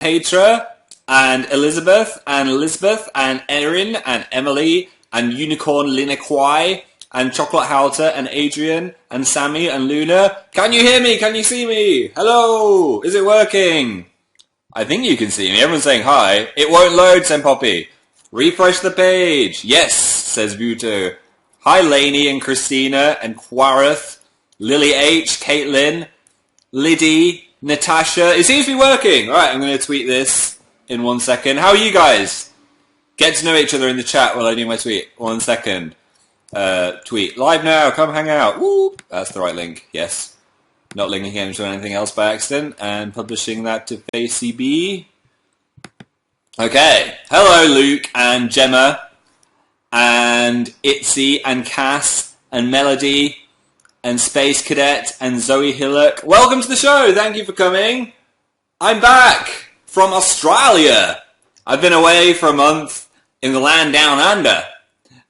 Petra, and Elizabeth, and Erin, and Emily, and Unicorn Linequai, and Chocolate Halter, and Adrian, and Sammy, and Luna. Can you hear me? Can you see me? Hello! Is it working? I think you can see me. Everyone's saying hi. It won't load, said Poppy. Refresh the page. Yes, says Vuto. Hi, Lainey, and Christina, and Quareth, Lily H, Caitlin, Liddy, Natasha. It seems to be working. Alright, I'm going to tweet this in 1 second. How are you guys? Get to know each other in the chat while I do my tweet. 1 second. Tweet. Live now. Come hang out. Whoop. That's the right link. Yes. Not linking him to anything else by accident. And publishing that to FaceCB. Okay. Hello, Luke and Gemma. And Itzy and Cass and Melody. And Space Cadet and Zoe Hillock. Welcome to the show. Thank you for coming. I'm back from Australia. I've been away for a month in the land down under.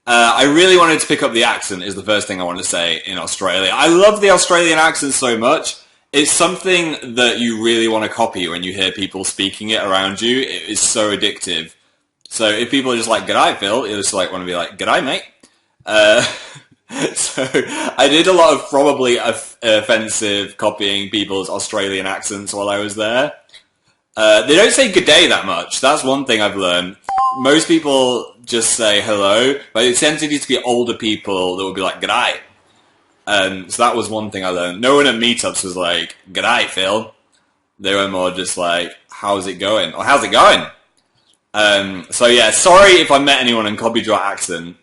I really wanted to pick up the accent is the first thing I want to say in Australia. I love the Australian accent so much. It's something that you really want to copy when you hear people speaking it around you. It is so addictive. So if people are just like, "G'day, Phil," you just like want to be like, "G'day, mate." So I did a lot of probably offensive copying people's Australian accents while I was there. They don't say good day that much. That's one thing I've learned. Most people just say hello, but it tends to be older people that would be like, "G'day." So that was one thing I learned. No one at meetups was like, "G'day, Phil." They were more just like, "How's it going?" Or "How's it going?" So yeah, sorry if I met anyone and copied your accent.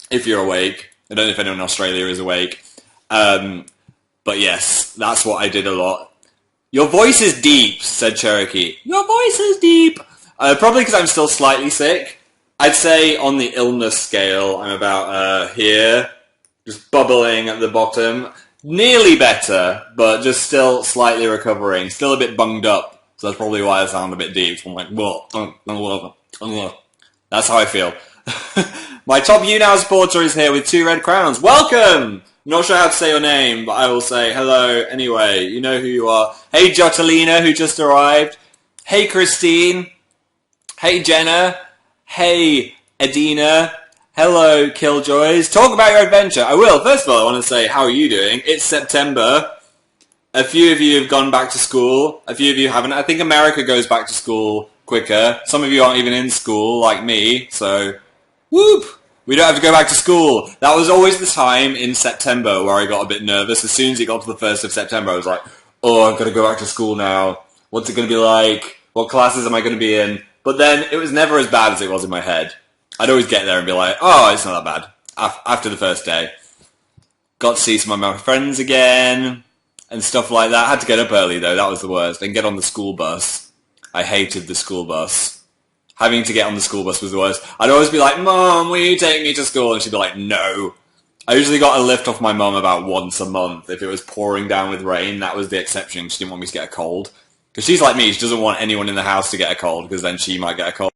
If you're awake. I don't know if anyone in Australia is awake. But yes, that's what I did a lot. Your voice is deep, said Cherokee. Your voice is deep. Probably because I'm still slightly sick. I'd say on the illness scale, I'm about here. Just bubbling at the bottom. Nearly better, but just still slightly recovering. Still a bit bunged up. So that's probably why I sound a bit deep. I'm like, that's how I feel. My top YouNow supporter is here with 2 red crowns. Welcome! Not sure how to say your name, but I will say hello anyway. You know who you are. Hey, Jotalina, who just arrived. Hey, Christine. Hey, Jenna. Hey, Edina. Hello, Killjoys. Talk about your adventure. I will. First of all, I want to say, how are you doing? It's September. A few of you have gone back to school. A few of you haven't. I think America goes back to school quicker. Some of you aren't even in school, like me, so... Whoop! We don't have to go back to school. That was always the time in September where I got a bit nervous. As soon as it got to the 1st of September, I was like, oh, I've got to go back to school now. What's it going to be like? What classes am I going to be in? But then it was never as bad as it was in my head. I'd always get there and be like, oh, it's not that bad. After the first day. Got to see some of my friends again and stuff like that. I had to get up early, though. That was the worst. And get on the school bus. I hated the school bus. Having to get on the school bus was the worst. I'd always be like, Mom, will you take me to school? And she'd be like, no. I usually got a lift off my mum about once a month. If it was pouring down with rain, that was the exception. She didn't want me to get a cold. Because she's like me, she doesn't want anyone in the house to get a cold, because then she might get a cold.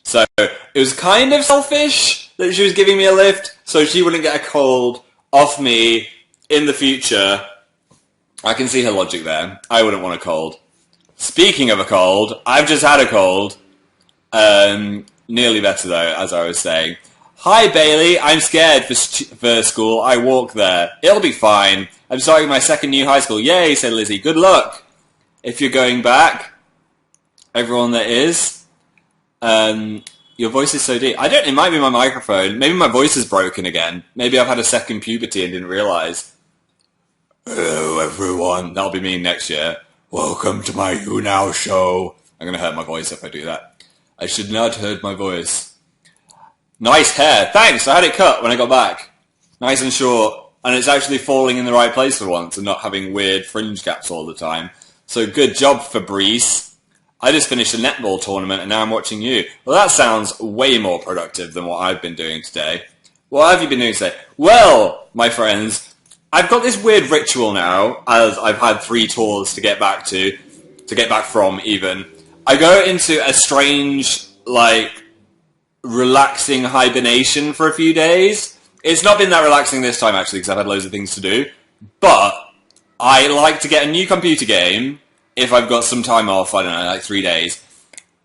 So it was kind of selfish that she was giving me a lift, so she wouldn't get a cold off me in the future. I can see her logic there. I wouldn't want a cold. Speaking of a cold, I've just had a cold. Nearly better though, as I was saying. Hi Bailey, I'm scared for school. I walk there. It'll be fine. I'm starting my second new high school. Yay, said Lizzie. Good luck. If you're going back, everyone that is. Your voice is so deep. I don't know, it might be my microphone. Maybe my voice is broken again. Maybe I've had a second puberty and didn't realise. Hello everyone. That'll be me next year. Welcome to my YouNow show. I'm going to hurt my voice if I do that. I should not hurt my voice. Nice hair. Thanks, I had it cut when I got back. Nice and short. And it's actually falling in the right place for once and not having weird fringe gaps all the time. So good job, Fabrice. I just finished a netball tournament and now I'm watching you. Well, that sounds way more productive than what I've been doing today. What have you been doing today? Well, my friends, I've got this weird ritual now, as I've had 3 tours to get back from even. I go into a strange, relaxing hibernation for a few days. It's not been that relaxing this time, actually, because I've had loads of things to do. But I like to get a new computer game if I've got some time off, I don't know, like 3 days,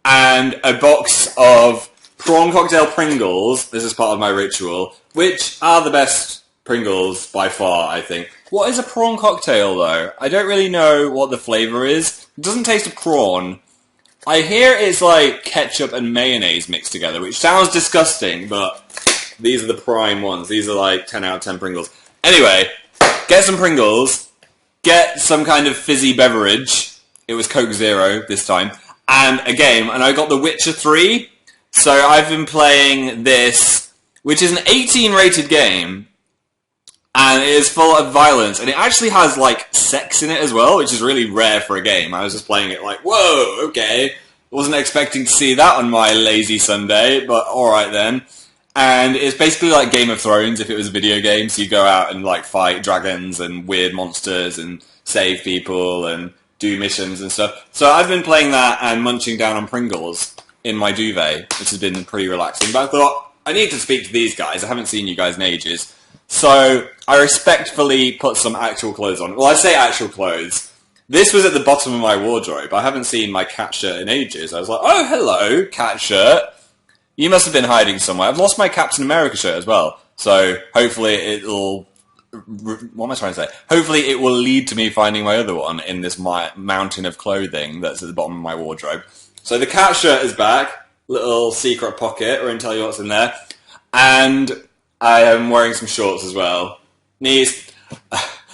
and a box of prawn cocktail Pringles. This is part of my ritual, which are the best Pringles by far, I think. What is a prawn cocktail, though? I don't really know what the flavour is. It doesn't taste of prawn. I hear it's like ketchup and mayonnaise mixed together, which sounds disgusting, but these are the prime ones. These are like 10 out of 10 Pringles. Anyway, get some Pringles, get some kind of fizzy beverage. It was Coke Zero this time, and a game, and I got The Witcher 3. So I've been playing this, which is an 18 rated game, and it is full of violence, and it actually has like sex in it as well, which is really rare for a game. I was just playing it like, whoa, okay. Wasn't expecting to see that on my lazy Sunday, but alright then. And it's basically like Game of Thrones if it was a video game, so you go out and like fight dragons and weird monsters and save people and do missions and stuff. So I've been playing that and munching down on Pringles in my duvet, which has been pretty relaxing. But I thought, I need to speak to these guys. I haven't seen you guys in ages. So I respectfully put some actual clothes on. Well, I say actual clothes. This was at the bottom of my wardrobe. I haven't seen my cat shirt in ages. I was like, oh, hello, cat shirt. You must have been hiding somewhere. I've lost my Captain America shirt as well. So hopefully it'll... What am I trying to say? Hopefully it will lead to me finding my other one in this mountain of clothing that's at the bottom of my wardrobe. So the cat shirt is back. Little secret pocket. We're going to tell you what's in there. And I am wearing some shorts as well. Knees.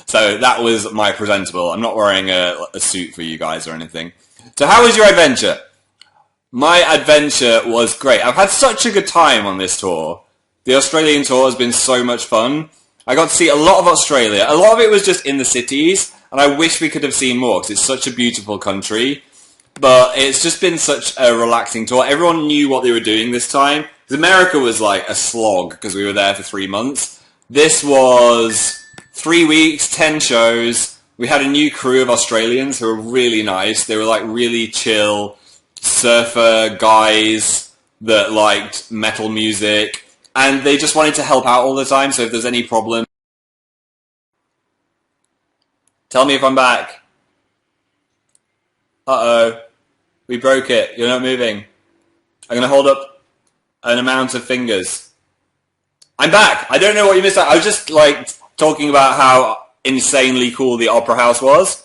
So that was my presentable. I'm not wearing a suit for you guys or anything. So how was your adventure? My adventure was great. I've had such a good time on this tour. The Australian tour has been so much fun. I got to see a lot of Australia. A lot of it was just in the cities, and I wish we could have seen more because it's such a beautiful country. But it's just been such a relaxing tour. Everyone knew what they were doing this time. Because America was like a slog because we were there for 3 months. This was 3 weeks, 10 shows. We had a new crew of Australians who were really nice. They were like really chill surfer guys that liked metal music. And they just wanted to help out all the time. So if there's any problem, tell me if I'm back. Uh-oh. We broke it. You're not moving. I'm going to hold up an amount of fingers. I'm back. I don't know what you missed out. I was just like talking about how insanely cool the Opera House was.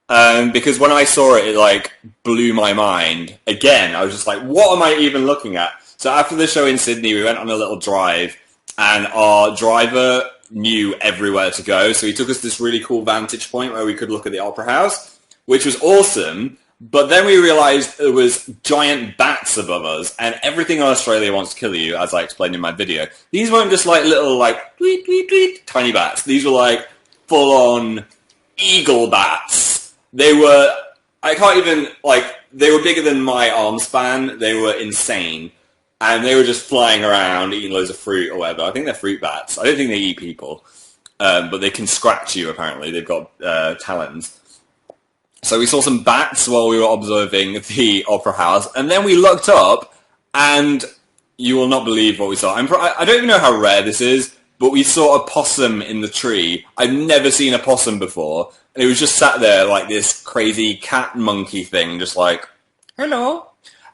Because when I saw it, it like blew my mind. Again, I was just like, what am I even looking at? So after the show in Sydney, we went on a little drive, and our driver knew everywhere to go. So he took us to this really cool vantage point where we could look at the Opera House, which was awesome. But then we realised there was giant bats above us, and everything in Australia wants to kill you, as I explained in my video. These weren't just like little, like, tweet, tweet, tweet, tiny bats. These were like full-on eagle bats. They were, I can't even, like, they were bigger than my arm span. They were insane. And they were just flying around, eating loads of fruit or whatever. I think they're fruit bats. I don't think they eat people. But they can scratch you, apparently. They've got talons. So we saw some bats while we were observing the Opera House. And then we looked up, and you will not believe what we saw. I don't even know how rare this is, but we saw a possum in the tree. I've never seen a possum before. And it was just sat there like this crazy cat monkey thing, just like, hello.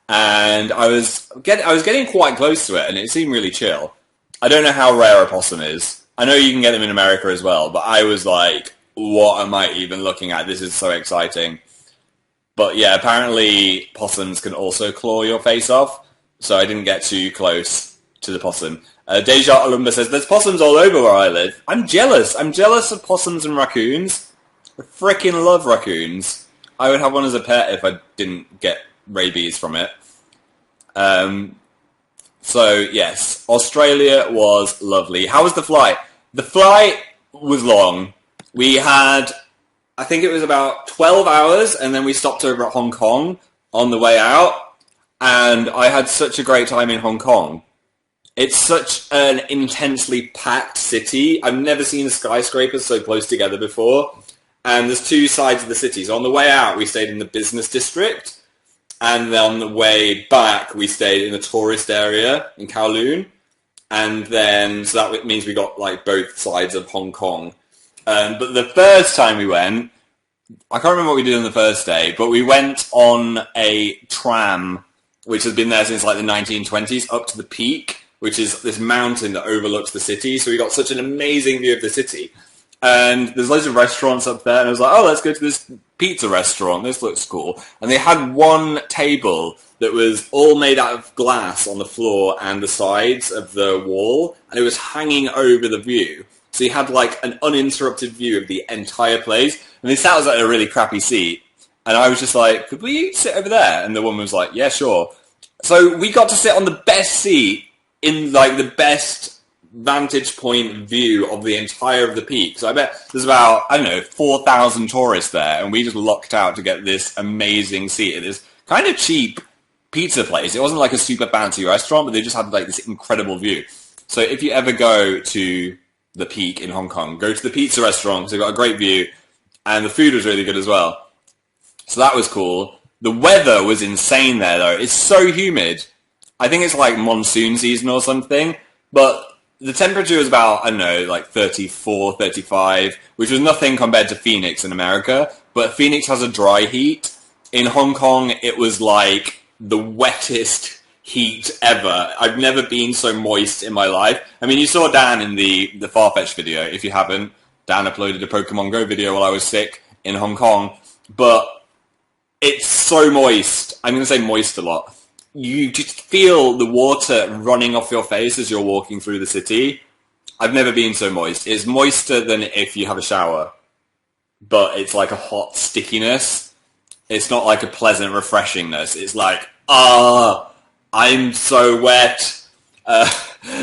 And I was getting quite close to it, and it seemed really chill. I don't know how rare a possum is. I know you can get them in America as well, but I was like, what am I even looking at? This is so exciting. But yeah, apparently possums can also claw your face off, so I didn't get too close to the possum. Deja Alumba says, there's possums all over where I live. I'm jealous. I'm jealous of possums and raccoons. I freaking love raccoons. I would have one as a pet if I didn't get rabies from it. So yes, Australia was lovely. How was the flight? The flight was long. We had, I think it was about 12 hours, and then we stopped over at Hong Kong on the way out, and I had such a great time in Hong Kong. It's such an intensely packed city. I've never seen skyscrapers so close together before, and there's two sides of the city. So on the way out, we stayed in the business district, and then on the way back, we stayed in the tourist area in Kowloon, and then, so that means we got like both sides of Hong Kong. But the first time we went, I can't remember what we did on the first day, but we went on a tram, which has been there since like the 1920s, up to the peak, which is this mountain that overlooks the city. So we got such an amazing view of the city. And there's loads of restaurants up there, and I was like, oh, let's go to this pizza restaurant. This looks cool. And they had one table that was all made out of glass on the floor and the sides of the wall, and it was hanging over the view. So you had like an uninterrupted view of the entire place. And they sat us at a really crappy seat. And I was just like, could we sit over there? And the woman was like, yeah, sure. So we got to sit on the best seat in like the best vantage point view of the entire of the peak. So I bet there's about, I don't know, 4,000 tourists there. And we just lucked out to get this amazing seat at this kind of cheap pizza place. It wasn't like a super fancy restaurant, but they just had like this incredible view. So if you ever go to the peak in Hong Kong, go to the pizza restaurant because they've got a great view. And the food was really good as well. So that was cool. The weather was insane there, though. It's so humid. I think it's like monsoon season or something. But the temperature was about, I don't know, like 34, 35, which was nothing compared to Phoenix in America. But Phoenix has a dry heat. In Hong Kong, it was like the wettest heat ever. I've never been so moist in my life. I mean, you saw Dan in the Farfetch video. If you haven't, Dan uploaded a Pokemon Go video while I was sick in Hong Kong. But it's so moist. I'm going to say moist a lot. You just feel the water running off your face as you're walking through the city. I've never been so moist. It's moister than if you have a shower. But it's like a hot stickiness. It's not like a pleasant refreshingness. It's like, I'm so wet.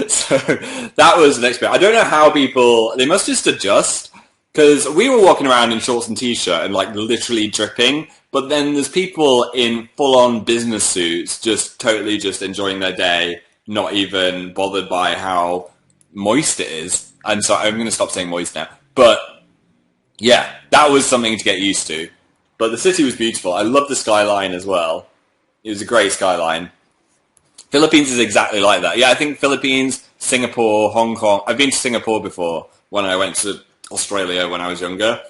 So that was an experience. I don't know how people, they must just adjust, because we were walking around in shorts and t-shirt and like literally dripping, but then there's people in full-on business suits just totally just enjoying their day, not even bothered by how moist it is. And so I'm going to stop saying moist now. But yeah, that was something to get used to. But the city was beautiful. I loved the skyline as well. It was a great skyline. Philippines is exactly like that. Yeah, I think Philippines, Singapore, Hong Kong. I've been to Singapore before when I went to Australia when I was younger,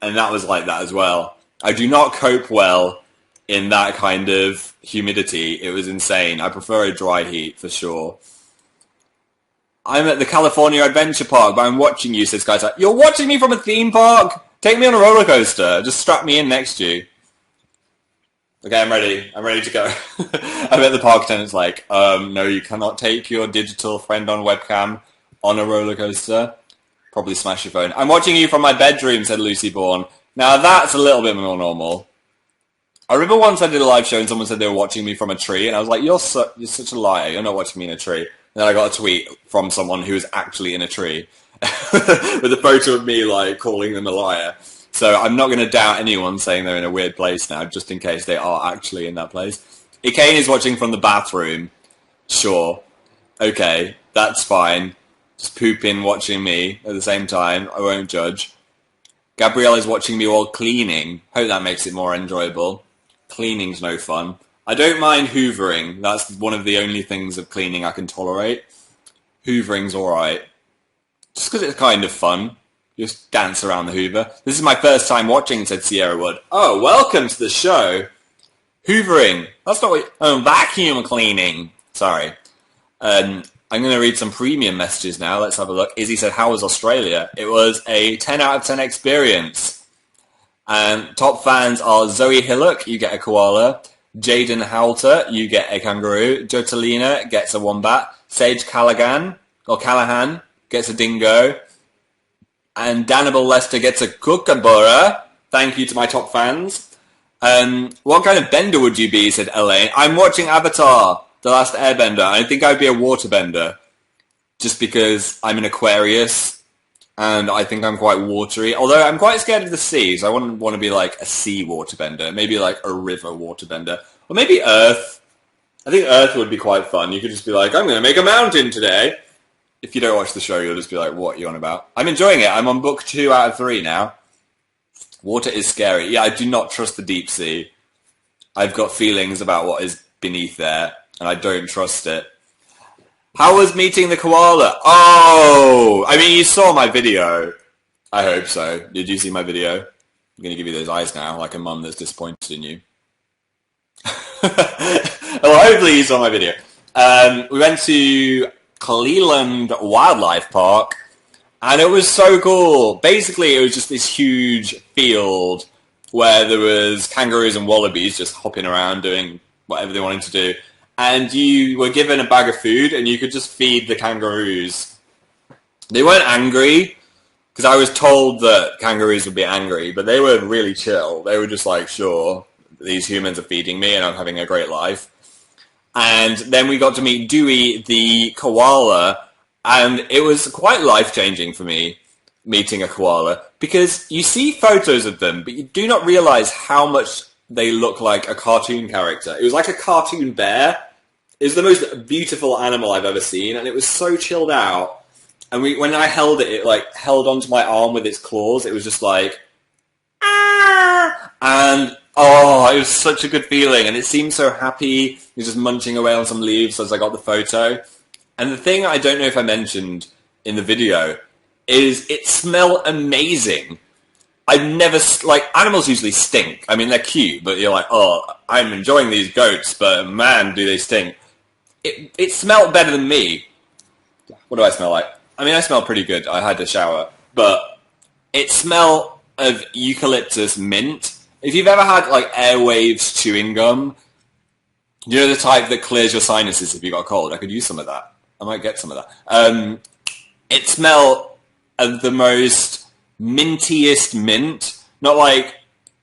and that was like that as well. I do not cope well in that kind of humidity. It was insane. I prefer a dry heat for sure. I'm at the California Adventure Park, but I'm watching you, says Skytime. You're watching me from a theme park? Take me on a roller coaster. Just strap me in next to you. Okay, I'm ready. I'm ready to go. I bet the park attendant's like, no, you cannot take your digital friend on webcam on a roller coaster. Probably smash your phone. I'm watching you from my bedroom, said Lucy Bourne. Now that's a little bit more normal. I remember once I did a live show and someone said they were watching me from a tree, and I was like, you're such a liar. You're not watching me in a tree. And then I got a tweet from someone who was actually in a tree with a photo of me like calling them a liar. So I'm not going to doubt anyone saying they're in a weird place now, just in case they are actually in that place. Ikane is watching from the bathroom. Sure. Okay, that's fine. Just pooping, watching me at the same time. I won't judge. Gabrielle is watching me while cleaning. Hope that makes it more enjoyable. Cleaning's no fun. I don't mind hoovering. That's one of the only things of cleaning I can tolerate. Hoovering's alright. Just because it's kind of fun. Just dance around the Hoover. This is my first time watching, said Sierra Wood. Oh, welcome to the show. Hoovering. That's not what... Oh, vacuum cleaning. Sorry. I'm going to read some premium messages now. Let's have a look. Izzy said, how was Australia? It was a 10 out of 10 experience. And top fans are Zoe Hillock, you get a koala. Jaden Halter, you get a kangaroo. Jotalina gets a wombat. Sage Callaghan, or Callahan, gets a dingo. And Dannibal Lester gets a kookaburra. Thank you to my top fans. What kind of bender would you be, said Elaine. I'm watching Avatar, The Last Airbender. I think I'd be a waterbender. Just because I'm an Aquarius, and I think I'm quite watery. Although I'm quite scared of the sea, so I wouldn't want to be like a sea waterbender. Maybe like a river waterbender. Or maybe Earth. I think Earth would be quite fun. You could just be like, I'm going to make a mountain today. If you don't watch the show, you'll just be like, what are you on about? I'm enjoying it. I'm on book 2 out of 3 now. Water is scary. Yeah, I do not trust the deep sea. I've got feelings about what is beneath there, and I don't trust it. How was meeting the koala? Oh! I mean, you saw my video. I hope so. Did you see my video? I'm going to give you those eyes now, like a mum that's disappointed in you. Well, hopefully you saw my video. We went to Cleveland Wildlife Park, and it was so cool. Basically, it was just this huge field where there was kangaroos and wallabies just hopping around doing whatever they wanted to do. And you were given a bag of food, and you could just feed the kangaroos. They weren't angry, because I was told that kangaroos would be angry, but they were really chill. They were just like, sure, these humans are feeding me, and I'm having a great life. And then we got to meet Dewey, the koala, and it was quite life-changing for me, meeting a koala, because you see photos of them, but you do not realize how much they look like a cartoon character. It was like a cartoon bear. It was the most beautiful animal I've ever seen, and it was so chilled out. And when I held it, it like held onto my arm with its claws. It was just like, ah! And oh, it was such a good feeling, and it seemed so happy. It was just munching away on some leaves as I got the photo. And the thing I don't know if I mentioned in the video is it smelled amazing. I've never, like, animals usually stink. I mean, they're cute, but you're like, oh, I'm enjoying these goats, but man, do they stink. It smelled better than me. What do I smell like? I mean, I smell pretty good. I had a shower. But it smelled of eucalyptus mint. If you've ever had, like, Airwaves chewing gum, you know the type that clears your sinuses if you got a cold? I could use some of that. I might get some of that. It smelled of the most mintiest mint. Not like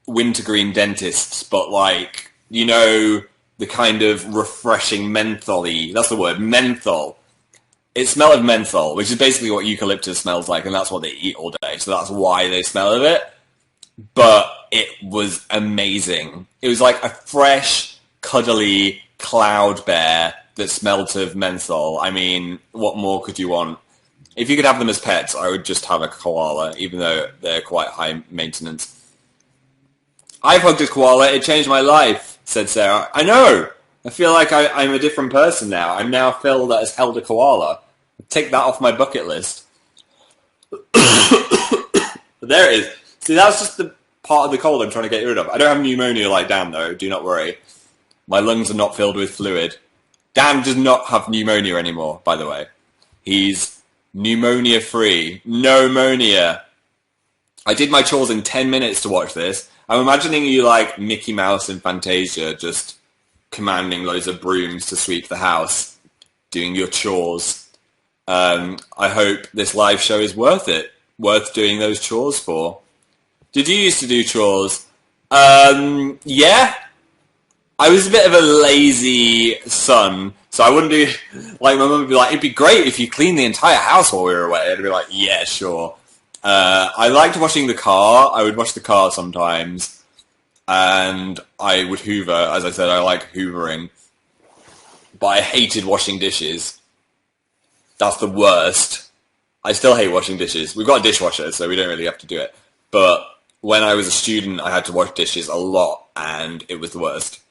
wintergreen dentists, but like, you know, the kind of refreshing menthol-y. That's the word, menthol. It smelled of menthol, which is basically what eucalyptus smells like, and that's what they eat all day. So that's why they smell of it. But it was amazing. It was like a fresh, cuddly cloud bear that smelled of menthol. I mean, what more could you want? If you could have them as pets, I would just have a koala, even though they're quite high maintenance. I've hugged a koala. It changed my life, said Sarah. I know. I feel like I'm a different person now. I'm now Phil that has held a koala. Take that off my bucket list. But there it is. See, that's just the part of the cold I'm trying to get rid of. I don't have pneumonia like Dan, though. Do not worry. My lungs are not filled with fluid. Dan does not have pneumonia anymore, by the way. He's pneumonia-free. No-monia. I did my chores in 10 minutes to watch this. I'm imagining you like Mickey Mouse in Fantasia, just commanding loads of brooms to sweep the house, doing your chores. I hope this live show is worth it. Worth doing those chores for. Did you used to do chores? Yeah. I was a bit of a lazy son, so I wouldn't do, like, my mum would be like, it'd be great if you cleaned the entire house while we were away. I'd be like, yeah, sure. I liked washing the car. I would wash the car sometimes, and I would hoover. As I said, I like hoovering, but I hated washing dishes. That's the worst. I still hate washing dishes. We've got a dishwasher, so we don't really have to do it. But when I was a student, I had to wash dishes a lot, and it was the worst.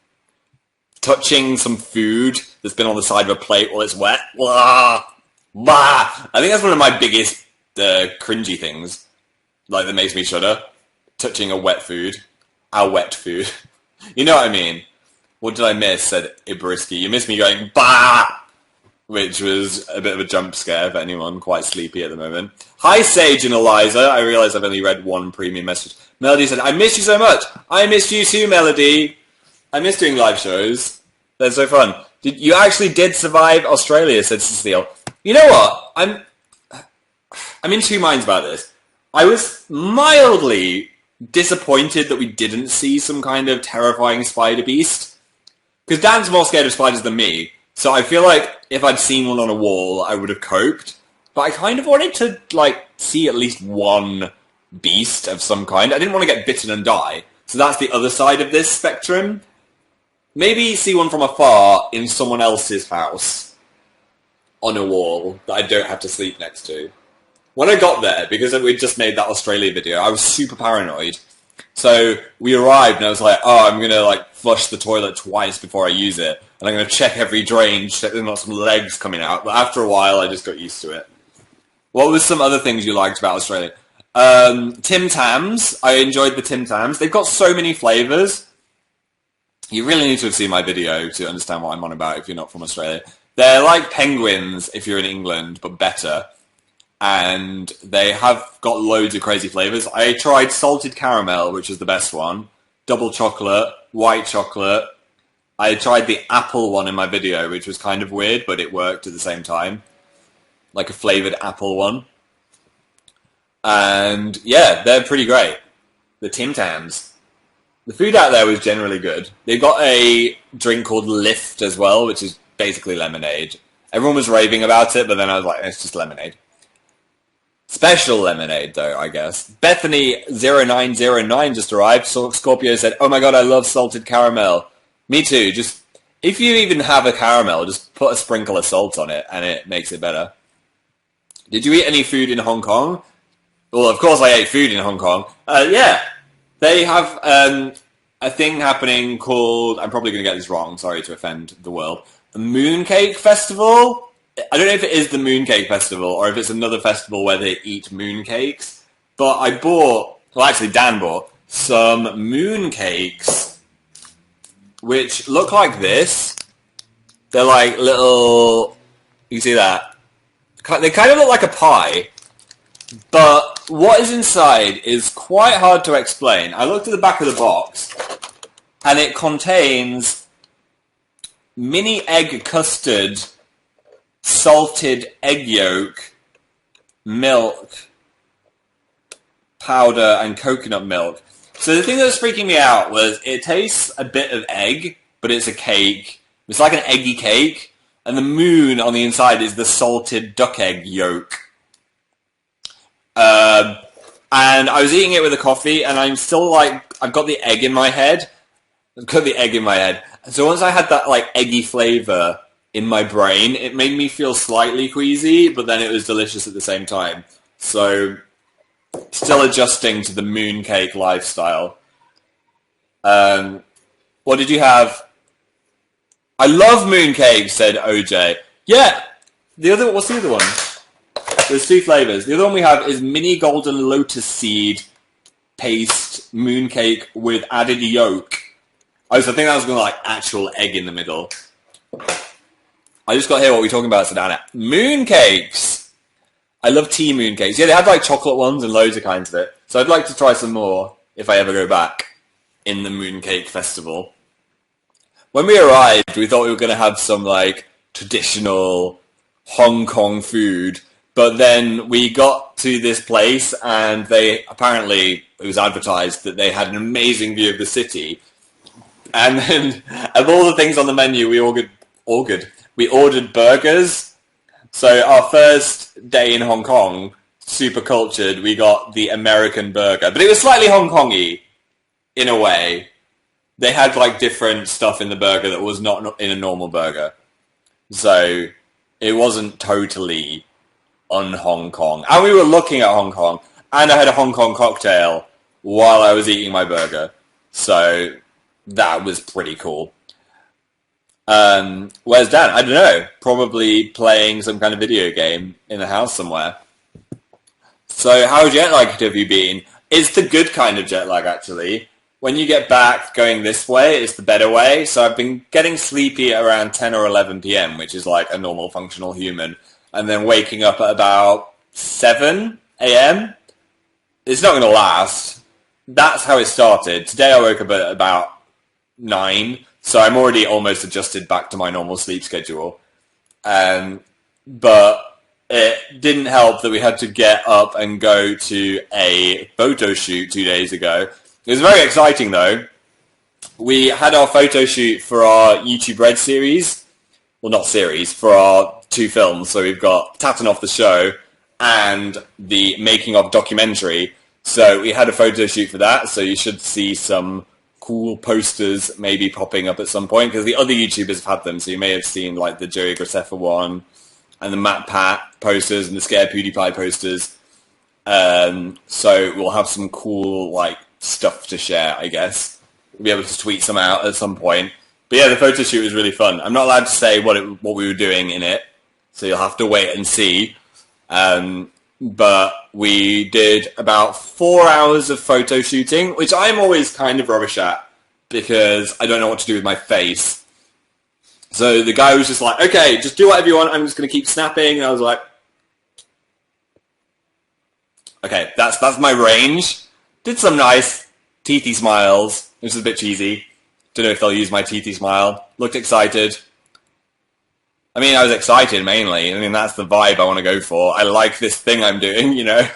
Touching some food that's been on the side of a plate while it's wet. Blah, blah. I think that's one of my biggest cringy things, like that makes me shudder. Touching a wet food. Our wet food. You know what I mean? What did I miss? Said Ibrisky. You missed me going, bah! Which was a bit of a jump scare for anyone quite sleepy at the moment. Hi, Sage and Eliza. I realise I've only read one premium message. Melody said, I miss you so much. I missed you too, Melody. I miss doing live shows. They're so fun. You actually did survive Australia, said Cecile. You know what? I'm in two minds about this. I was mildly disappointed that we didn't see some kind of terrifying spider beast. Because Dan's more scared of spiders than me. So I feel like if I'd seen one on a wall, I would have coped. But I kind of wanted to, like, see at least one beast of some kind. I didn't want to get bitten and die. So that's the other side of this spectrum. Maybe see one from afar in someone else's house on a wall that I don't have to sleep next to. When I got there, because we'd just made that Australia video, I was super paranoid. So we arrived and I was like, oh, I'm going to like flush the toilet twice before I use it. And I'm going to check every drain, check there's not some legs coming out. But after a while, I just got used to it. What was some other things you liked about Australia? Tim Tams. I enjoyed the Tim Tams. They've got so many flavours. You really need to have seen my video to understand what I'm on about if you're not from Australia. They're like penguins if you're in England, but better. And they have got loads of crazy flavours. I tried salted caramel, which is the best one. Double chocolate, white chocolate. I tried the apple one in my video, which was kind of weird, but it worked at the same time. Like a flavoured apple one. And yeah, they're pretty great. The Tim Tams. The food out there was generally good. They've got a drink called Lift as well, which is basically lemonade. Everyone was raving about it, but then I was like, it's just lemonade. Special lemonade, though, I guess. Bethany0909 just arrived. Scorpio said, oh my god, I love salted caramel. Me too. Just, if you even have a caramel, just put a sprinkle of salt on it, and it makes it better. Did you eat any food in Hong Kong? Well, of course I ate food in Hong Kong. Yeah. They have a thing happening called, I'm probably going to get this wrong, sorry to offend the world, a Mooncake Festival. I don't know if it is the Mooncake Festival or if it's another festival where they eat mooncakes, but I bought, well actually Dan bought, some mooncakes which look like this. They're like little, you see that? They kind of look like a pie, but what is inside is quite hard to explain. I looked at the back of the box, and it contains mini egg custard, salted egg yolk, milk, powder, and coconut milk. So the thing that was freaking me out was it tastes a bit of egg, but it's a cake. It's like an eggy cake, and the moon on the inside is the salted duck egg yolk. And I was eating it with a coffee, and I'm still like, I've got the egg in my head. So once I had that like eggy flavour in my brain, it made me feel slightly queasy, but then it was delicious at the same time. So still adjusting to the mooncake lifestyle. What did you have? I love mooncake, said OJ. Yeah. What's the other one? There's two flavours. The other one we have is mini golden lotus seed paste mooncake with added yolk. Oh, so I think that was going to like actual egg in the middle. I just got here what we're talking about, said Anna. Mooncakes! I love tea mooncakes. Yeah, they had like chocolate ones and loads of kinds of it. So I'd like to try some more if I ever go back in the mooncake festival. When we arrived, we thought we were going to have some like traditional Hong Kong food. But then we got to this place, and it was advertised that they had an amazing view of the city. And then, of all the things on the menu, we ordered burgers. So our first day in Hong Kong, super cultured, we got the American burger. But it was slightly Hong Kong-y, in a way. They had like different stuff in the burger that was not in a normal burger. So it wasn't totally un-Hong Kong. And we were looking at Hong Kong, and I had a Hong Kong cocktail while I was eating my burger. So that was pretty cool. Where's Dan? I don't know. Probably playing some kind of video game in the house somewhere. So how jet lagged have you been? It's the good kind of jet lag, actually. When you get back going this way, it's the better way. So I've been getting sleepy at around 10 or 11 p.m., which is like a normal functional human. And then waking up at about 7 a.m. It's not going to last. That's how it started. Today I woke up at about 9, so I'm already almost adjusted back to my normal sleep schedule. But it didn't help that we had to get up and go to a photo shoot 2 days ago. It was very exciting, though. We had our photo shoot for our YouTube Red series. Well, not series, for our 2 films. So we've got Tatton Off the Show and the making of documentary. So we had a photo shoot for that, so you should see some cool posters maybe popping up at some point, because the other YouTubers have had them, so you may have seen like the Joey Graceffa one, and the Matt Pat posters, and the Scare PewDiePie posters. So we'll have some cool like stuff to share, I guess. We'll be able to tweet some out at some point. But yeah, the photo shoot was really fun. I'm not allowed to say what we were doing in it, so you'll have to wait and see. But but we did about 4 hours of photo shooting, which I'm always kind of rubbish at because I don't know what to do with my face. So the guy was just like, okay, just do whatever you want, I'm just going to keep snapping, and I was like, okay, that's my range. Did some nice teethy smiles, which is a bit cheesy. Don't know if they'll use my teethy smile. Looked excited. I mean, I was excited mainly. I mean, that's the vibe I want to go for. I like this thing I'm doing, you know.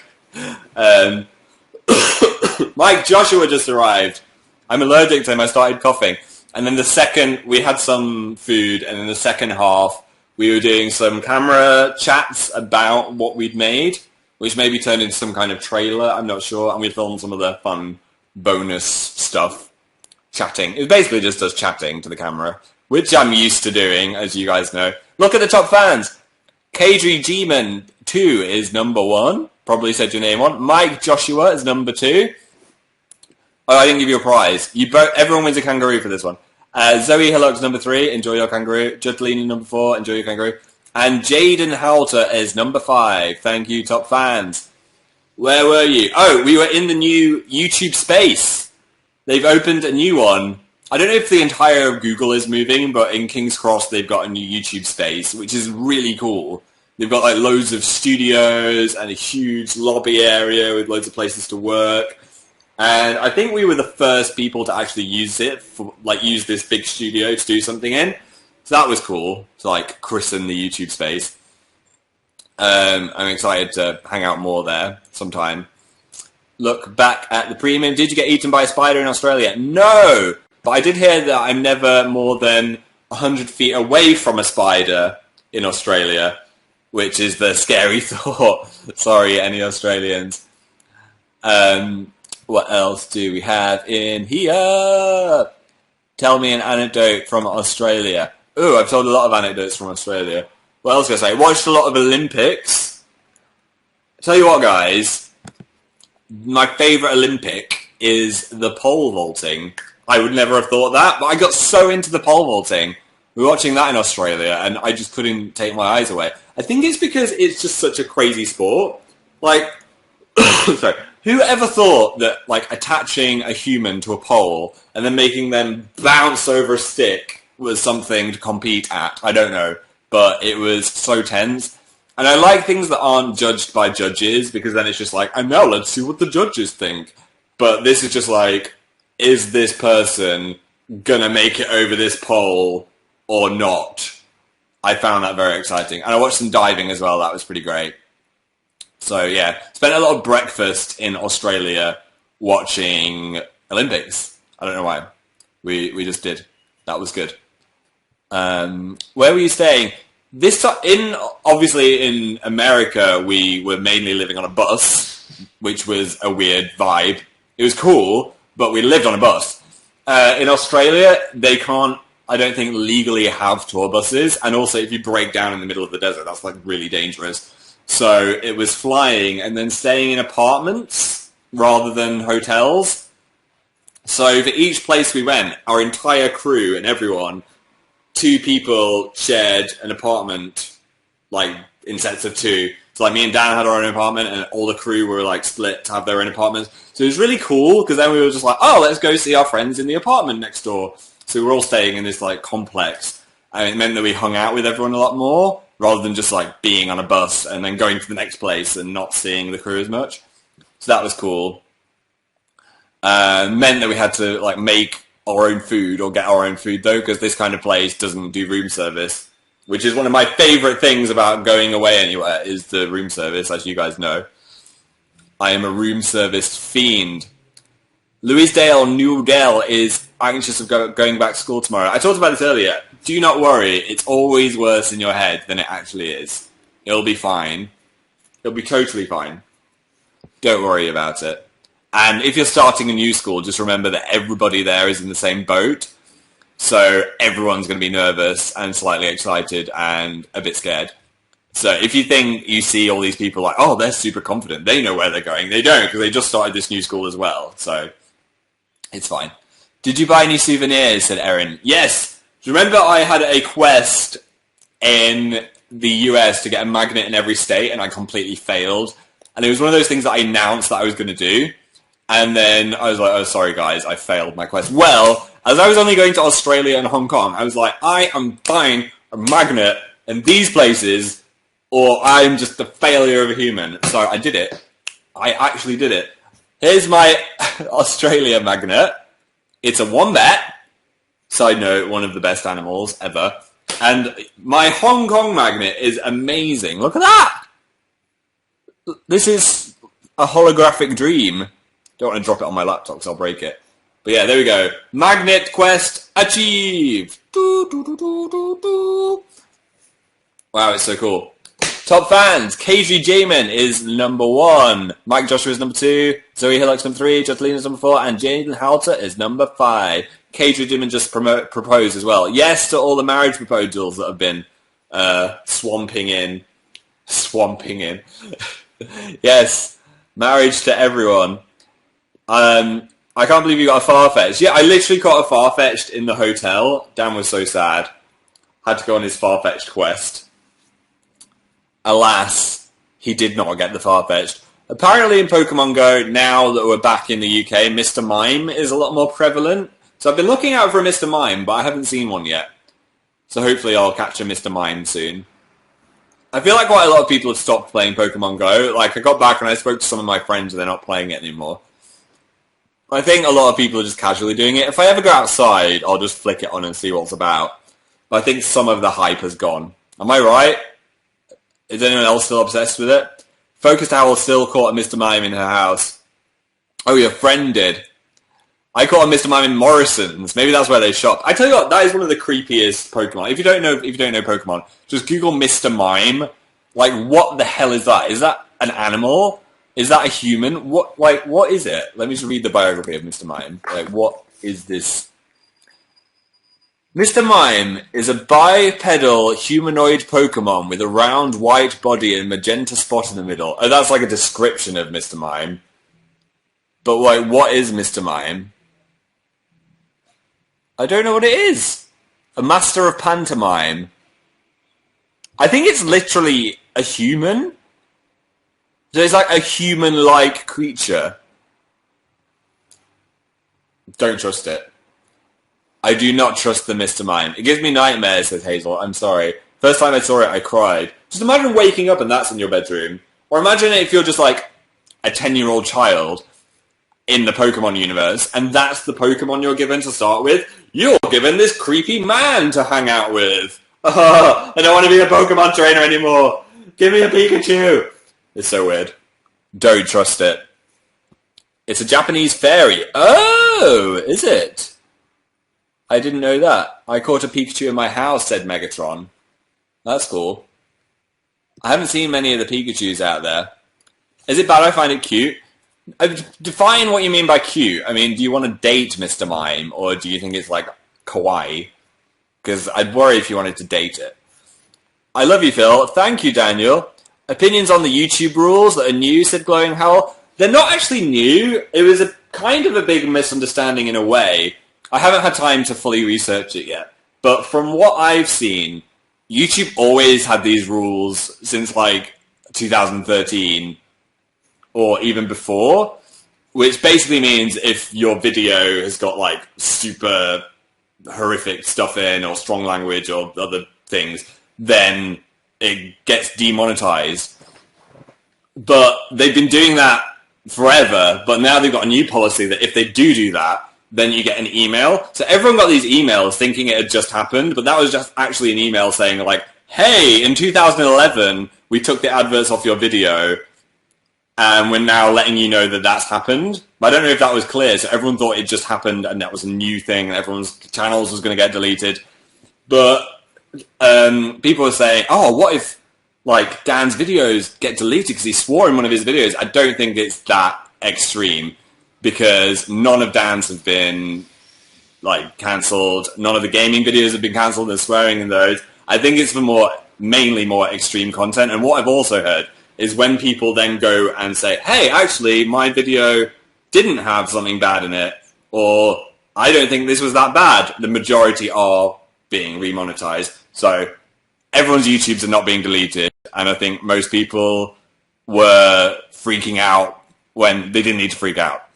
Mike Joshua just arrived. I'm allergic to him. I started coughing. And then the second, we had some food, and in the second half, we were doing some camera chats about what we'd made, which maybe turned into some kind of trailer, I'm not sure, and we filmed some of the fun bonus stuff, chatting. It was basically just us chatting to the camera, which I'm used to doing, as you guys know. Look at the top fans! Kadri G-Man 2 is number 1, probably said your name on. Mike Joshua is number 2. Oh, I didn't give you a prize. Everyone wins a kangaroo for this one. Zoe Hillock's number 3, enjoy your kangaroo. Judlini number 4, enjoy your kangaroo. And Jaden Halter is number 5. Thank you, top fans. Where were you? Oh, we were in the new YouTube space. They've opened a new one. I don't know if the entire Google is moving, but in King's Cross they've got a new YouTube space, which is really cool. They've got like loads of studios and a huge lobby area with loads of places to work. And I think we were the first people to actually use it, use this big studio to do something in. So that was cool, to like christen the YouTube space. I'm excited to hang out more there sometime. Look back at the premium. Did you get eaten by a spider in Australia? No! But I did hear that I'm never more than 100 feet away from a spider in Australia, which is the scary thought. Sorry, any Australians. What else do we have in here? Tell me an anecdote from Australia. Ooh, I've told a lot of anecdotes from Australia. What else can I say? Watched a lot of Olympics. Tell you what, guys. My favourite Olympic is the pole vaulting. I would never have thought that, but I got so into the pole vaulting. We were watching that in Australia, and I just couldn't take my eyes away. I think it's because it's just such a crazy sport. Like, sorry. Who ever thought that, like, attaching a human to a pole and then making them bounce over a stick was something to compete at? I don't know. But it was so tense. And I like things that aren't judged by judges, because then it's just like, and now let's see what the judges think. But this is just like, is this person gonna make it over this pole or not? I found that very exciting. And I watched some diving as well. That was pretty great. So yeah, spent a lot of breakfast in Australia watching Olympics. I don't know why. We just did. That was good. Where were you staying? Obviously in America, we were mainly living on a bus, which was a weird vibe. It was cool, but we lived on a bus. In Australia, they can't, I don't think, legally have tour buses. And also, if you break down in the middle of the desert, that's like really dangerous. So it was flying and then staying in apartments rather than hotels. So for each place we went, our entire crew and everyone, 2 people shared an apartment, like in sets of 2. So like me and Dan had our own apartment, and all the crew were like split to have their own apartments. So it was really cool, because then we were just like, oh, let's go see our friends in the apartment next door. So we were all staying in this like complex, and it meant that we hung out with everyone a lot more, rather than just like being on a bus and then going to the next place and not seeing the crew as much. So that was cool. Meant that we had to like make our own food, or get our own food though, because this kind of place doesn't do room service, which is one of my favourite things about going away anywhere, is the room service, as you guys know. I am a room service fiend. Louisdale Newdale is anxious of going back to school tomorrow. I talked about this earlier. Do not worry, it's always worse in your head than it actually is. It'll be fine. It'll be totally fine. Don't worry about it. And if you're starting a new school, just remember that everybody there is in the same boat. So everyone's going to be nervous and slightly excited and a bit scared. So if you think you see all these people like, oh, they're super confident, they know where they're going. They don't, because they just started this new school as well. So it's fine. Did you buy any souvenirs? Said Erin. Yes. Do you remember I had a quest in the US to get a magnet in every state, and I completely failed? and it was one of those things that I announced that I was going to do, and then I was like, oh, sorry guys, I failed my quest. Well, as I was only going to Australia and Hong Kong, I was like, I am buying a magnet in these places, or I'm just a failure of a human. So I did it. I actually did it. Here's my Australia magnet. It's a wombat. Side note, one of the best animals ever. And my Hong Kong magnet is amazing. Look at that! This is a holographic dream. Don't want to drop it on my laptop because I'll break it. But yeah, there we go. Magnet quest achieved! Doo, doo, doo, doo, doo, doo. Wow, it's so cool. Top fans, KG Jamin is number 1, Mike Joshua is number 2, Zoe Hillocks number 3, Jotalina is number 4, and Jaden Halter is number 5. KG Jamin just proposed as well. Yes to all the marriage proposals that have been swamping in. Yes, marriage to everyone. I can't believe you got a Farfetched. Yeah, I literally got a Farfetched in the hotel. Dan was so sad. Had to go on his Farfetched quest. Alas, he did not get the Farfetched. Apparently in Pokemon Go, now that we're back in the UK, Mr. Mime is a lot more prevalent. So I've been looking out for a Mr. Mime, but I haven't seen one yet. So hopefully I'll catch a Mr. Mime soon. I feel like quite a lot of people have stopped playing Pokemon Go. Like, I got back and I spoke to some of my friends and they're not playing it anymore. I think a lot of people are just casually doing it. If I ever go outside, I'll just flick it on and see what it's about. But I think some of the hype has gone. Am I right? Is anyone else still obsessed with it? Focused Owl still caught a Mr. Mime in her house. Oh, your friend did. I caught a Mr. Mime in Morrison's. Maybe that's where they shop. I tell you what, that is one of the creepiest Pokemon. If you don't know Pokemon, just Google Mr. Mime. Like, what the hell is that? Is that an animal? Is that a human? What is it? Let me just read the biography of Mr. Mime. Like, what is this? Mr. Mime is a bipedal humanoid Pokemon with a round white body and magenta spot in the middle. Oh, that's like a description of Mr. Mime. But, like, what is Mr. Mime? I don't know what it is. A master of pantomime. I think it's literally a human. So it's like a human-like creature. Don't trust it. I do not trust the Mr. Mime. It gives me nightmares, says Hazel. I'm sorry. First time I saw it, I cried. Just imagine waking up and that's in your bedroom. Or imagine if you're just like a 10-year-old child in the Pokemon universe, and that's the Pokemon you're given to start with. You're given this creepy man to hang out with. I don't want to be a Pokemon trainer anymore. Give me a Pikachu. It's so weird. Don't trust it. It's a Japanese fairy. Oh, is it? I didn't know that. I caught a Pikachu in my house, said Megatron. That's cool. I haven't seen many of the Pikachus out there. Is it bad I find it cute? Define what you mean by cute. I mean, do you want to date Mr. Mime, or do you think it's like kawaii? Because I'd worry if you wanted to date it. I love you, Phil. Thank you, Daniel. Opinions on the YouTube rules that are new, said Glowing Howl. They're not actually new. It was a kind of a big misunderstanding in a way. I haven't had time to fully research it yet. But from what I've seen, YouTube always had these rules since like 2013 or even before, which basically means if your video has got like super horrific stuff in or strong language or other things, then it gets demonetized. But they've been doing that forever, but now they've got a new policy that if they do that, then you get an email. So everyone got these emails thinking it had just happened, but that was just actually an email saying like, hey, in 2011, we took the adverts off your video, and we're now letting you know that that's happened. But I don't know if that was clear, so everyone thought it just happened and that was a new thing and everyone's channels was going to get deleted. But people were saying, oh, what if like Dan's videos get deleted because he swore in one of his videos? I don't think it's that extreme, because none of Dan's have been like cancelled. None of the gaming videos have been cancelled. There's swearing in those. I think it's for mainly more extreme content. And what I've also heard is when people then go and say, hey, actually, my video didn't have something bad in it, or I don't think this was that bad, the majority are being remonetized. So everyone's YouTubes are not being deleted, and I think most people were freaking out when they didn't need to freak out.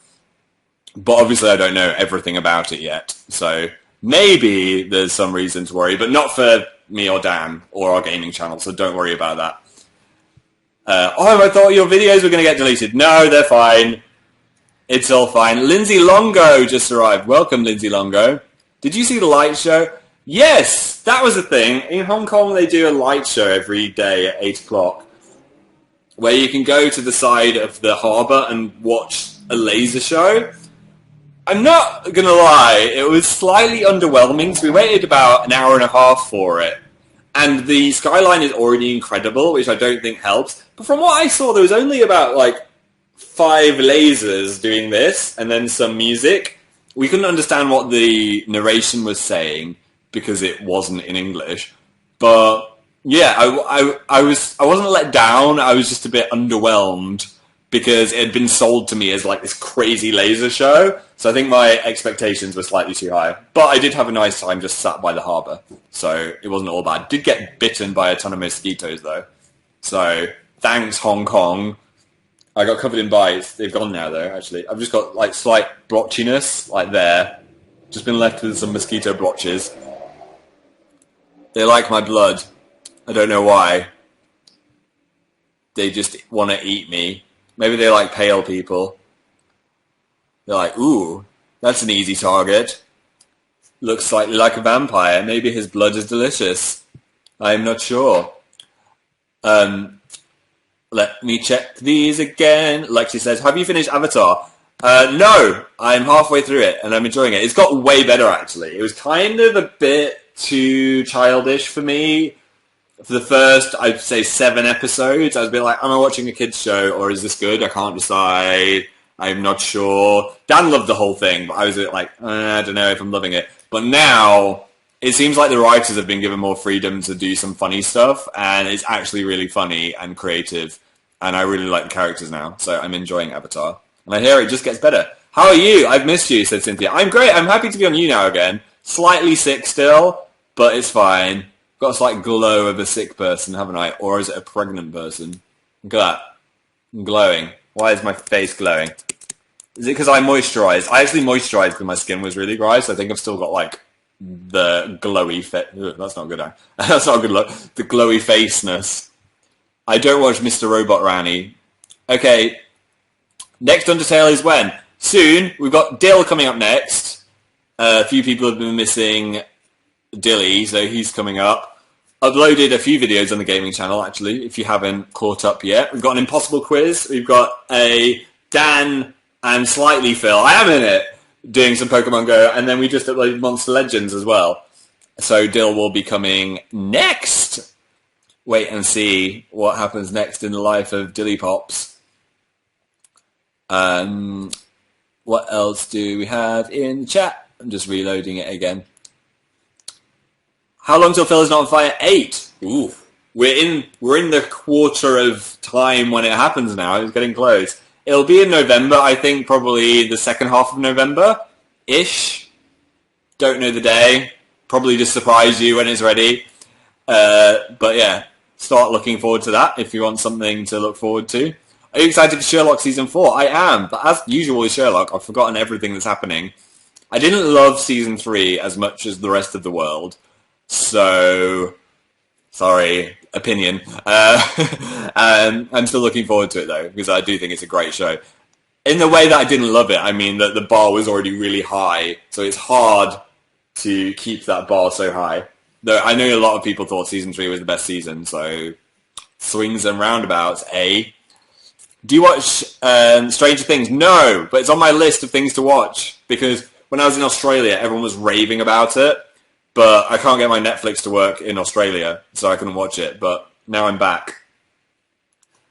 But obviously I don't know everything about it yet, so maybe there's some reason to worry, but not for me or Dan or our gaming channel, so don't worry about that. I thought your videos were going to get deleted. No, they're fine. It's all fine. Lindsay Longo just arrived. Welcome, Lindsay Longo. Did you see the light show? Yes, that was a thing. In Hong Kong, they do a light show every day at 8 o'clock, where you can go to the side of the harbour and watch a laser show. I'm not going to lie, it was slightly underwhelming, so we waited about an hour and a half for it. And the skyline is already incredible, which I don't think helps. But from what I saw, there was only about, 5 lasers doing this, and then some music. We couldn't understand what the narration was saying, because it wasn't in English. But, yeah, I wasn't let down, I was just a bit underwhelmed, because it had been sold to me as this crazy laser show. So I think my expectations were slightly too high. But I did have a nice time just sat by the harbour. So it wasn't all bad. Did get bitten by a ton of mosquitoes though. So thanks Hong Kong. I got covered in bites. They've gone now though, actually. I've just got slight blotchiness, there. Just been left with some mosquito blotches. They like my blood. I don't know why. They just want to eat me. Maybe they like pale people. They're like, ooh, that's an easy target. Looks slightly like a vampire. Maybe his blood is delicious. I'm not sure. Let me check these again. Lexi says, have you finished Avatar? No, I'm halfway through it and I'm enjoying it. It's got way better, actually. It was kind of a bit too childish for me. For the first, I'd say 7 episodes, I was a bit like, am I watching a kid's show or is this good? I can't decide. I'm not sure. Dan loved the whole thing, but I was a bit like, I don't know if I'm loving it. But now, it seems like the writers have been given more freedom to do some funny stuff, and it's actually really funny and creative, and I really like the characters now, so I'm enjoying Avatar. And I hear it just gets better. How are you? I've missed you, said Cynthia. I'm great. I'm happy to be on YouNow again. Slightly sick still, but it's fine. Got a slight glow of a sick person, haven't I? Or is it a pregnant person? Look at that. I'm glowing. Why is my face glowing? Is it because I moisturised? I actually moisturised because my skin was really dry, so I think I've still got, the glowy face. That's not good. That's not a good look. The glowy faceness. I don't watch Mr. Robot Rani. Okay. Next Undertale is when? Soon. We've got Dill coming up next. A few people have been missing Dilly, so he's coming up. Uploaded a few videos on the gaming channel, actually, if you haven't caught up yet. We've got an impossible quiz. We've got a Dan and Slightly Phil. I am in it, doing some Pokemon Go, and then we just uploaded Monster Legends as well. So Dill will be coming next. Wait and see what happens next in the life of Dilly Pops. What else do we have in the chat? I'm just reloading it again. How long till Phil is not on fire? 8. Ooh. We're in the quarter of time when it happens now. It's getting close. It'll be in November, I think, probably the second half of November-ish. Don't know the day. Probably just surprise you when it's ready. But yeah, start looking forward to that if you want something to look forward to. Are you excited for Sherlock Season 4? I am, but as usual with Sherlock, I've forgotten everything that's happening. I didn't love Season 3 as much as the rest of the world. So, sorry, opinion. I'm still looking forward to it though, because I do think it's a great show. In the way that I didn't love it, I mean that the bar was already really high, so it's hard to keep that bar so high. Though I know a lot of people thought Season 3 was the best season, so swings and roundabouts, eh? Do you watch Stranger Things? No, but it's on my list of things to watch, because when I was in Australia, everyone was raving about it. But I can't get my Netflix to work in Australia, so I couldn't watch it. But now I'm back.